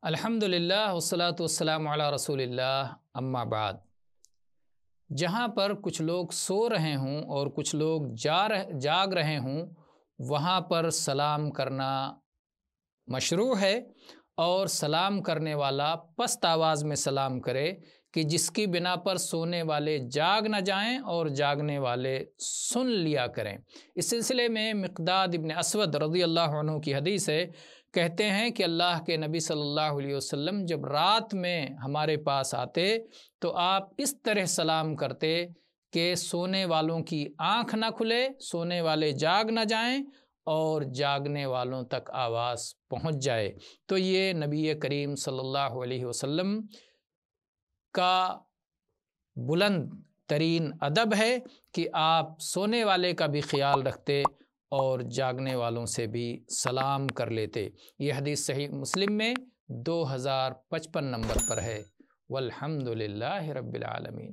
الحمدللہ والصلاۃ والسلام علی رسول اللہ اما بعد۔ جہاں پر کچھ لوگ سو رہے ہوں اور کچھ لوگ جاگ رہے ہوں وہاں پر سلام کرنا مشروع ہے، اور سلام کرنے والا پست آواز میں سلام کرے کہ جس کی بنا پر سونے والے جاگ نہ جائیں اور جاگنے والے سن لیا کریں۔ اس سلسلے میں مقداد ابن اسود رضی اللہ عنہ کی حدیث ہے، کہتے ہیں کہ اللہ کے نبی صلی اللہ علیہ وسلم جب رات میں ہمارے پاس آتے تو آپ اس طرح سلام کرتے کہ سونے والوں کی آنکھ نہ کھلے، سونے والے جاگ نہ جائیں اور جاگنے والوں تک آواز پہنچ جائے۔ تو یہ نبی کریم صلی اللہ علیہ وسلم کا بلند ترین ادب ہے کہ آپ سونے والے کا بھی خیال رکھتے اور جاگنے والوں سے بھی سلام کر لیتے۔ یہ حدیث صحیح مسلم میں 2055 نمبر پر ہے۔ والحمدللہ رب العالمین۔